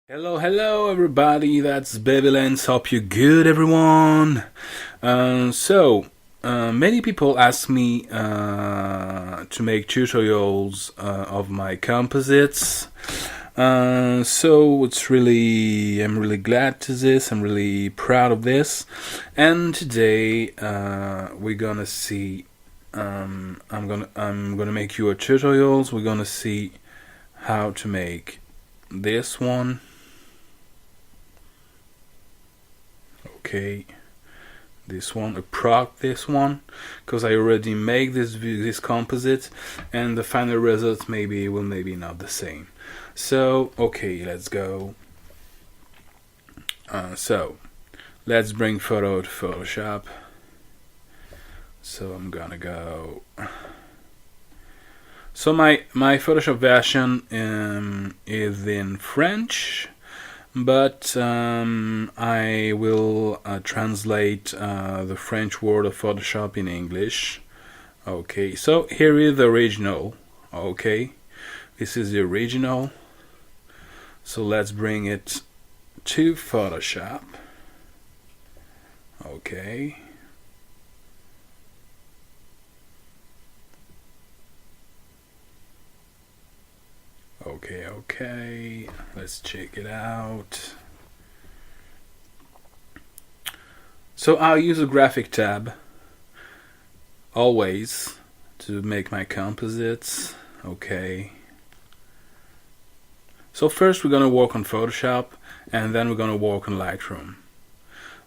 Hello everybody, that's Babylance. Hope you're good everyone. Many people ask me to make tutorials of my composites. I'm really glad to this, I'm really proud of this. And today we're gonna see, I'm gonna make you a tutorials. We're gonna see how to make this one. Okay, this one, this one, because I already make this composite, and the final result maybe not the same. So okay, let's go. Let's bring photo to Photoshop. So I'm gonna go. So my Photoshop version is in French. But I will translate the French word of Photoshop in English. Okay, so here is the original. Okay, this is the original. So let's bring it to Photoshop. Okay. Okay, let's check it out. So I'll use a graphic tab always to make my composites. Okay. So first we're gonna work on Photoshop and then we're gonna work on Lightroom.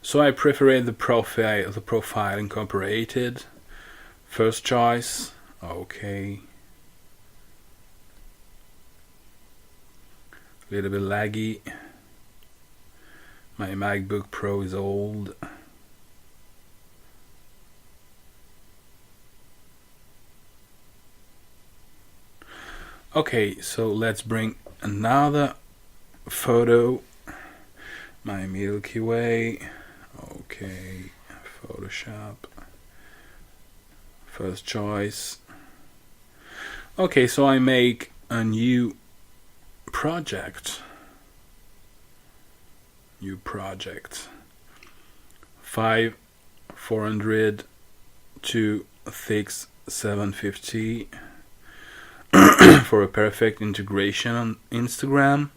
So I prefer the profile incorporated. First choice. Okay. A little bit laggy. My MacBook Pro is old. Okay, so let's bring another photo. My Milky Way. Okay, Photoshop. First choice. Okay, so I make a new project. 400 to 750 for a perfect integration on Instagram.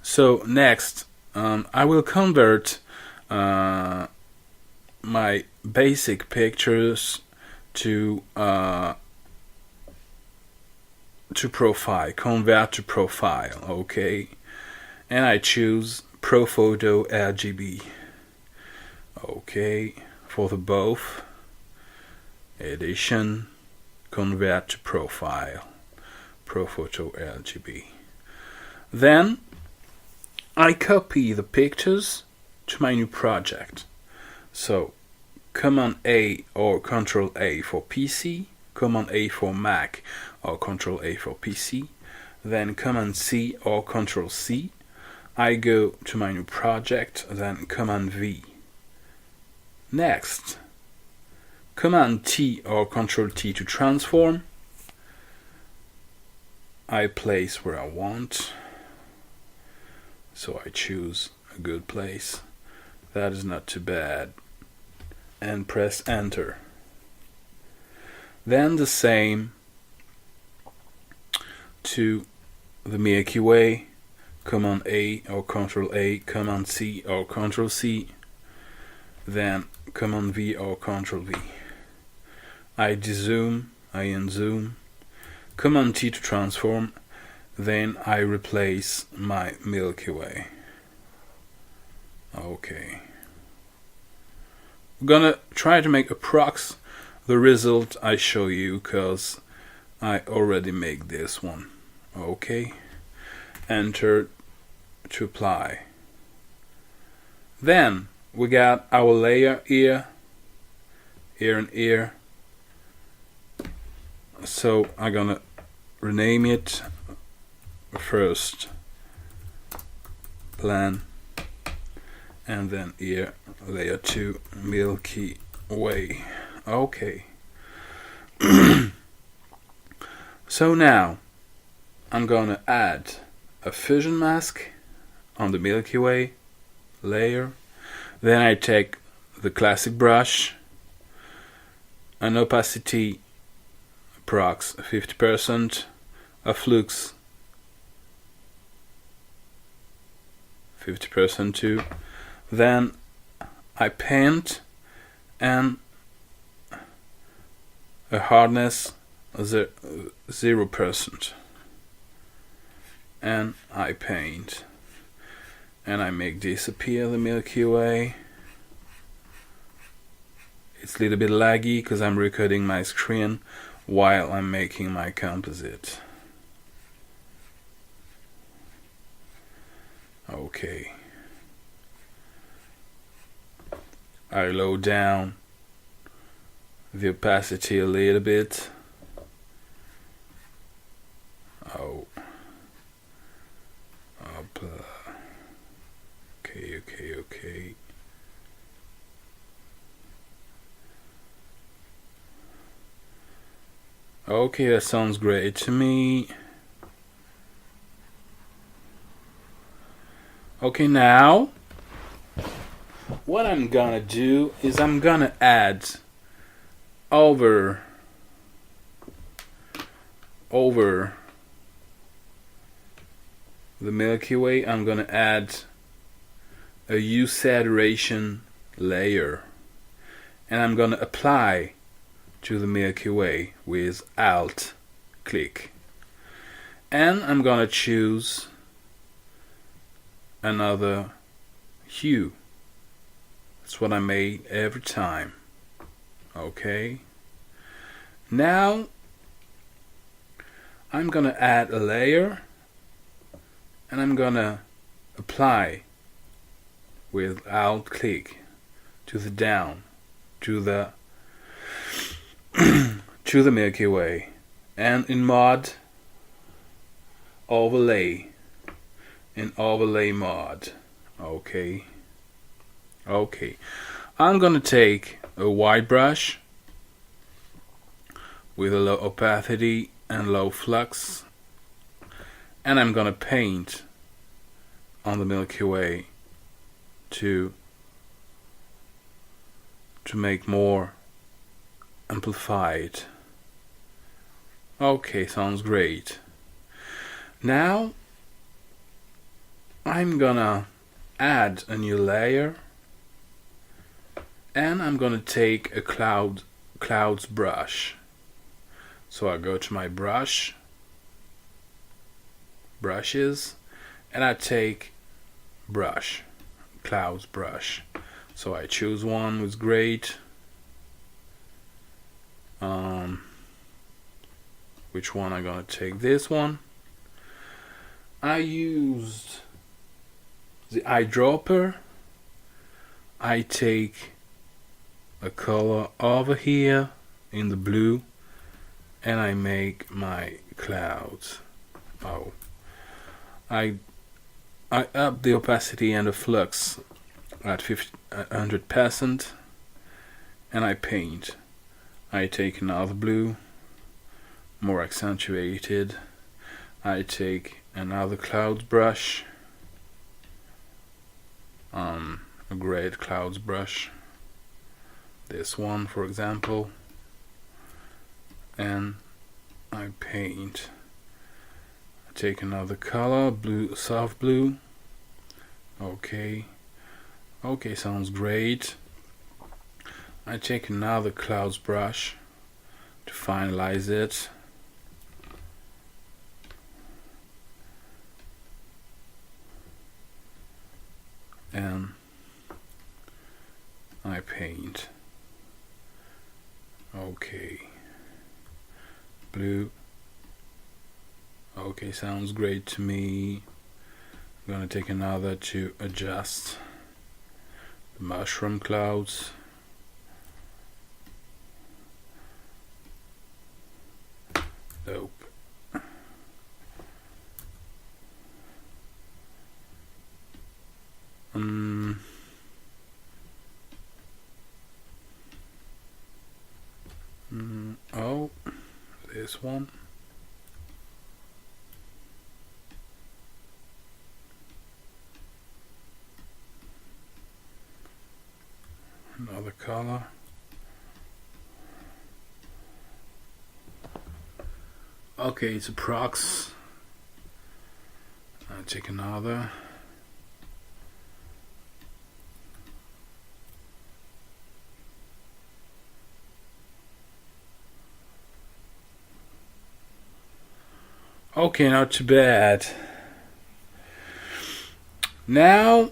So next, I will convert my basic pictures to profile, convert to profile. Okay, and I choose Photo RGB. Okay, for the both edition, convert to profile, Photo RGB. Then I copy the pictures to my new project. So Command A or Control A for PC, Command A for Mac or Control A for PC, then Command C or Control C. I go to my new project, then Command V. Next, Command T or Control T to transform. I place where I want. So I choose a good place. That is not too bad. And press enter. Then the same to the Milkyway, Command A or Control A, Command C or Control C, then Command V or Control V. I dezoom, I unzoom, Command T to transform, then I replace my Milky Way. Okay. I'm gonna try to make approx the result I show you because I already make this one. Okay. Enter to apply. Then we got our layer here and here. So I'm gonna rename it first plan, and then here layer 2 Milky Way. Okay. So now I'm gonna add a fusion mask on the Milky Way layer. Then I take the classic brush, an opacity approx 50%, a flux 50% too. Then I paint and a hardness 0%, and I paint and I make disappear the Milky Way. It's a little bit laggy because I'm recording my screen while I'm making my composite. Okay. I lower down the opacity a little bit. Oh. Okay. Okay, that sounds great to me. Okay, now what I'm gonna do is I'm gonna add over the Milky Way, I'm gonna add a hue saturation layer, and I'm gonna apply to the Milky Way with Alt click, and I'm gonna choose another hue. That's what I made every time. Okay, now I'm gonna add a layer and I'm gonna apply with Alt click to the down to the to the Milky Way, and in mod overlay, in overlay mod. Okay, I'm gonna take a white brush with a low opacity and low flux, and I'm gonna paint on the Milky Way to make more amplified. Okay, sounds great. Now I'm gonna add a new layer, and I'm gonna take a clouds brush. So I go to my brushes, and I take clouds brush. So I choose one with great. Which one I'm gonna take? This one. I used the eyedropper. I take a color over here in the blue, and I make my clouds. I up the opacity and the flux at 100%, and I paint. I take another blue, more accentuated. I take another clouds brush, a great clouds brush, this one for example, and I paint. I take another color, blue, soft blue. Okay, sounds great. I take another clouds brush to finalize it. And I paint. Okay, blue. Okay, sounds great to me. I'm gonna take another to adjust the mushroom clouds. Dope. Oh, this one. another color. Okay, it's approx. I take another. Okay, not too bad. Now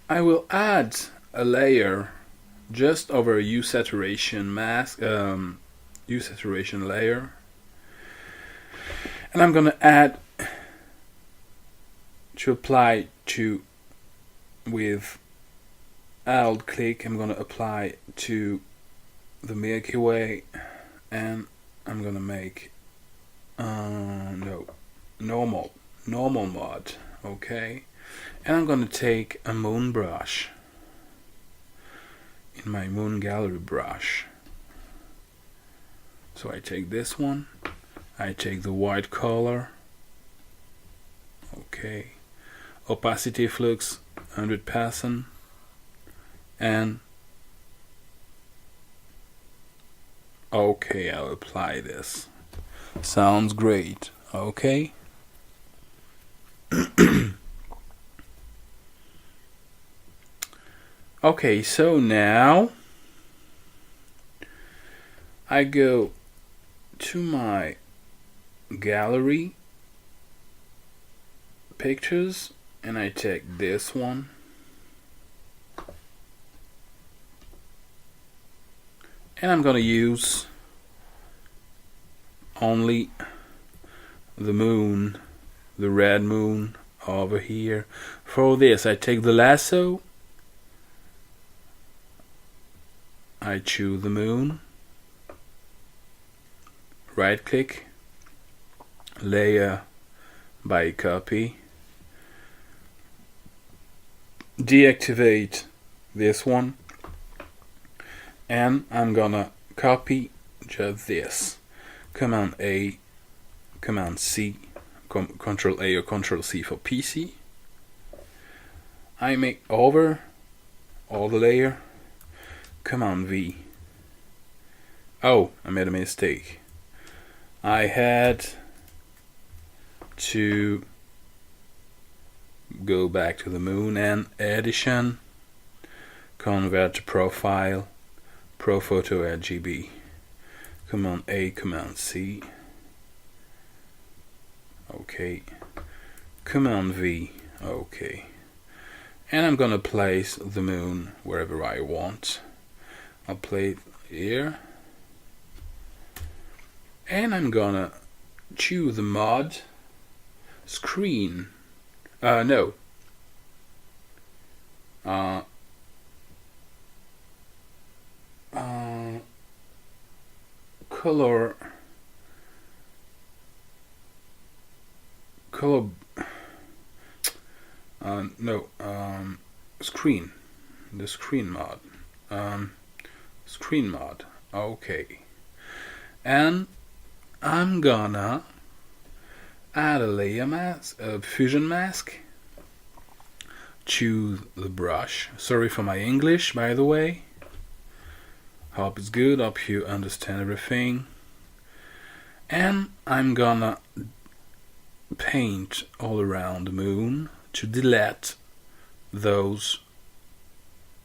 I will add a layer just over a hue saturation mask, hue saturation layer, and I'm gonna add to apply to with alt click. I'm gonna apply to the Milky Way, and I'm gonna make normal mode. Okay, and I'm gonna take a moon brush in my moon gallery brush. So I take this one, I take the white color, okay, opacity flux 100%, and okay, I'll apply this. Sounds great. Okay. Okay, so now I go to my gallery pictures and I take this one, and I'm gonna use only the moon, the red moon over here. For this I take the lasso, I choose the moon, right click, layer by copy, deactivate this one, and I'm gonna copy just this. Command A, Command C, Control A or Control C for PC. I make over all the layer. Command V. Oh, I made a mistake. I had to go back to the moon and edition, convert to profile, Photo RGB. Command A, Command C. Okay. Command V. Okay. And I'm gonna place the moon wherever I want. I'll play it here. And I'm gonna choose the mod screen. No. Color. Screen. The screen mod. Screen mod. Okay. And I'm gonna add a layer mask, a fusion mask. Choose the brush. Sorry for my English, by the way. Hope it's good. Hope you understand everything. And I'm gonna paint all around the moon to delete those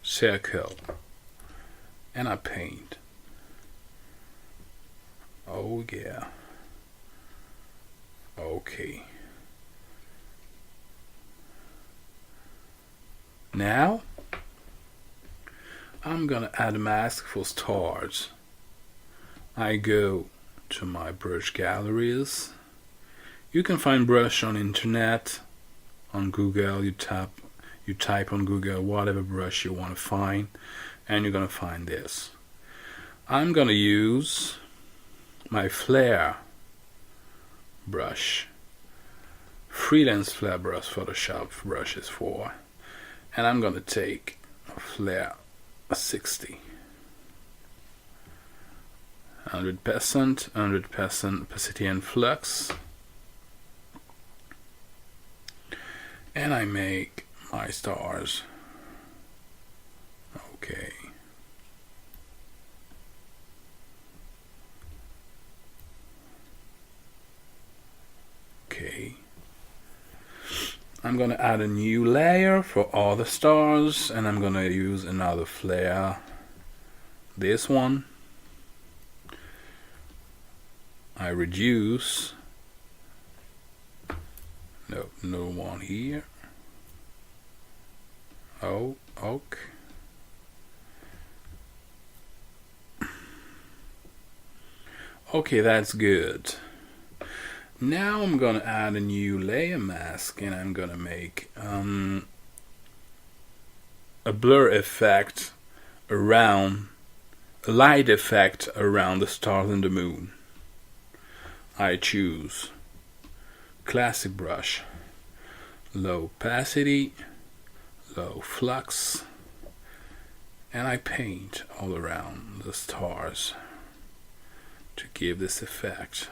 circle. And I paint. Oh yeah. Okay. Now I'm gonna add a mask for stars. I go to my brush galleries. You can find brush on internet, on Google. You type on Google whatever brush you want to find, and you're gonna find this. I'm gonna use my flare brush, freelance flare brush, Photoshop brushes for, and I'm gonna take a flare 60, 100% opacity and flux, and I make my stars. Okay. Okay. I'm gonna add a new layer for all the stars, and I'm gonna use another flare. This one. I reduce. No one here. Oh, okay. Okay, that's good. Now I'm gonna add a new layer mask, and I'm gonna make a blur effect around, a light effect around the stars and the moon. I choose classic brush, low opacity, low flux, and I paint all around the stars to give this effect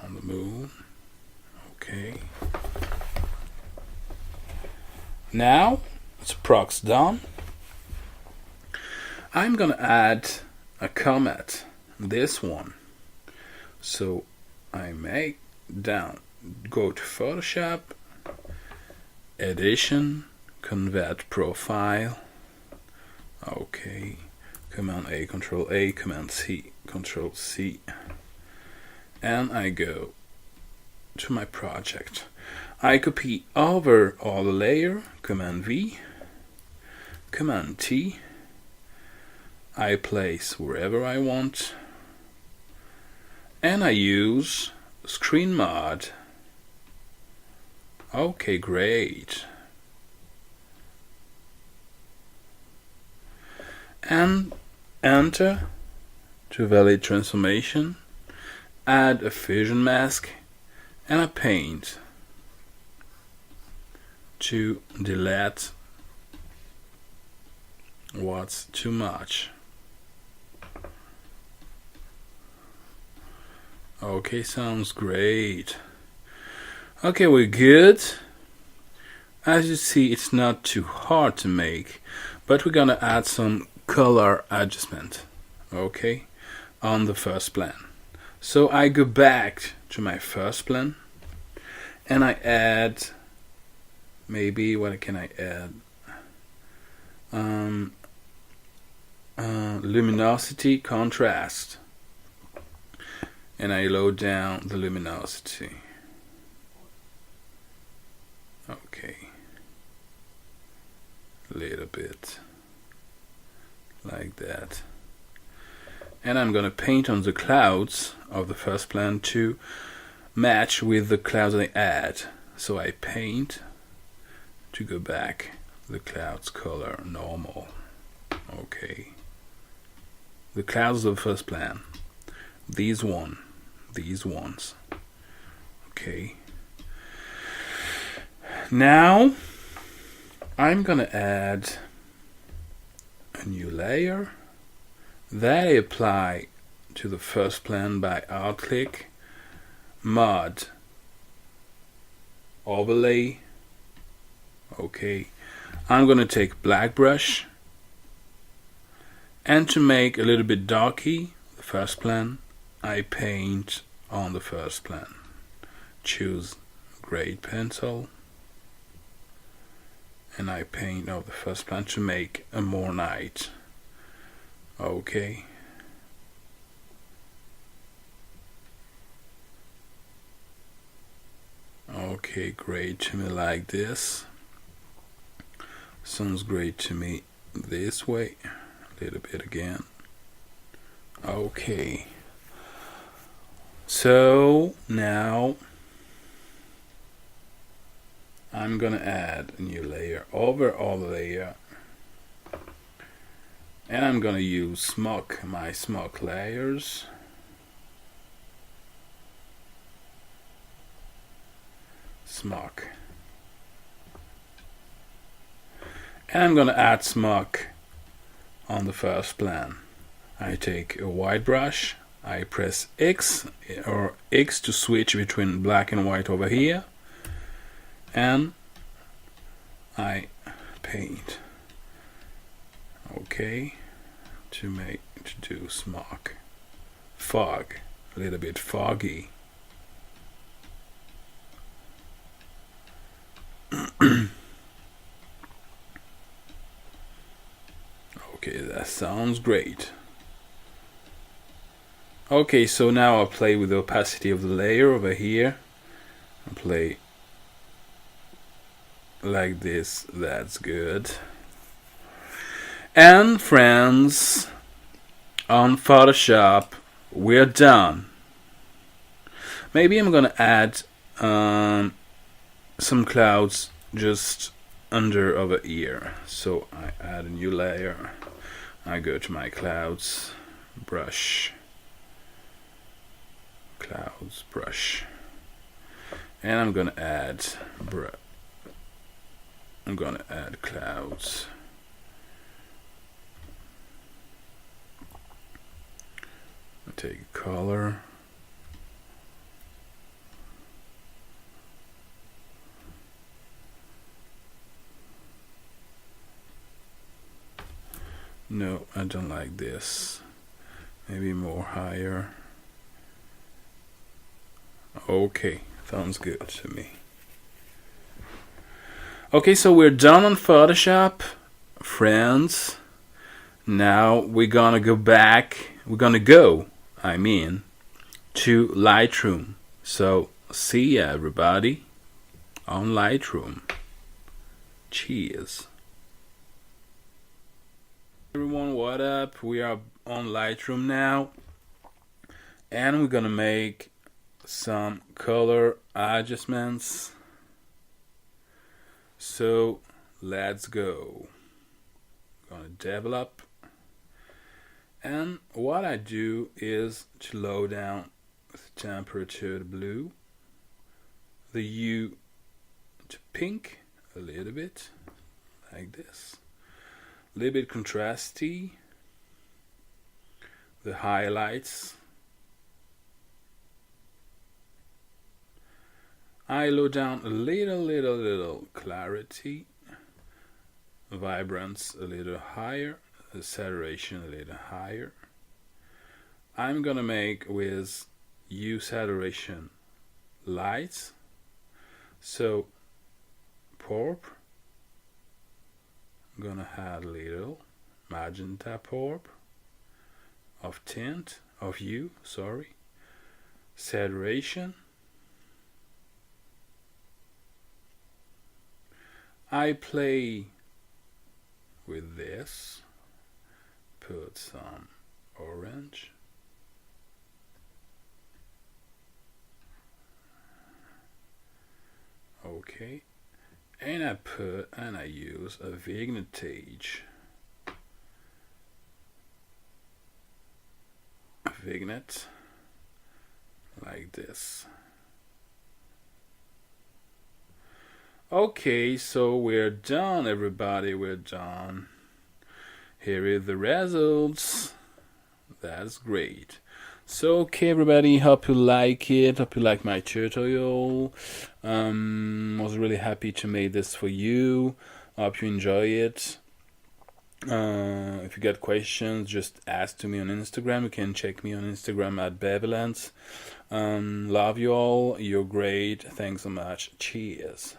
on the moon. Okay. Now it's approx done. I'm gonna add a comet, this one. So I make down, go to Photoshop, Edition, Convert Profile. Okay. Command A, Control A, Command C, Control C. And I go to my project. I copy over all the layer, Command V, Command T. I place wherever I want, and I use Screen Mod. Okay, great. And enter to validate transformation, add a fusion mask, and a paint to delete what's too much. Okay, sounds great. Okay, we're good. As you see, it's not too hard to make, but we're gonna add some color adjustment, okay, on the first plan. So I go back to my first plan, and I add, maybe, what can I add? Luminosity, contrast, and I load down the luminosity. Okay, a little bit like that. And I'm gonna paint on the clouds of the first plan to match with the clouds I add. So I paint to go back the clouds color normal. Okay. The clouds of the first plan. These ones. Okay. Now I'm gonna add a new layer that I apply to the first plan by alt click, mod, overlay. Okay, I'm gonna take black brush, and to make a little bit darky the first plan, I paint on the first plan. Choose grade pencil, and I paint on the first plan to make a more night. Okay. Okay, great to me like this. Sounds great to me this way. A little bit again. Okay. So now I'm gonna add a new layer over all the layer, and I'm gonna use smoke, my smoke layers. Smoke. And I'm gonna add smoke on the first plan. I take a white brush, I press X or X to switch between black and white over here, and I paint. Okay, to do smog, fog, a little bit foggy. Okay, that sounds great. Okay, so now I'll play with the opacity of the layer over here. I'll play like this, that's good. And friends, on Photoshop, we're done. Maybe I'm gonna add some clouds just under over here. So I add a new layer. I go to my clouds, brush, clouds, brush, and I'm gonna add clouds. I take a color. No, I don't like this. Maybe more higher. Okay, sounds good to me. Okay, so we're done on Photoshop, friends. Now we're gonna go to Lightroom. So see ya, everybody, on Lightroom. Cheers. Everyone, what up? We are on Lightroom now, and we're gonna make some color adjustments. So let's go. Gonna develop, and what I do is to low down the temperature to blue, the hue to pink a little bit, like this. A little bit contrasty, the highlights. I low down a little clarity, vibrance a little higher, the saturation a little higher. I'm gonna make with hue saturation lights, so purple. I'm gonna add a little magenta purple of tint of hue, saturation. I play with this, put some orange, okay, and I use a vignettage. Vignette like this. Okay, so we're done, everybody, we're done. Here is the results. That's great. So okay, everybody, hope you like it, hope you like my tutorial. Was really happy to make this for you. Hope you enjoy it. If you got questions, just ask to me on Instagram. You can check me on Instagram at Bevelance. Love you all. You're great. Thanks so much. Cheers.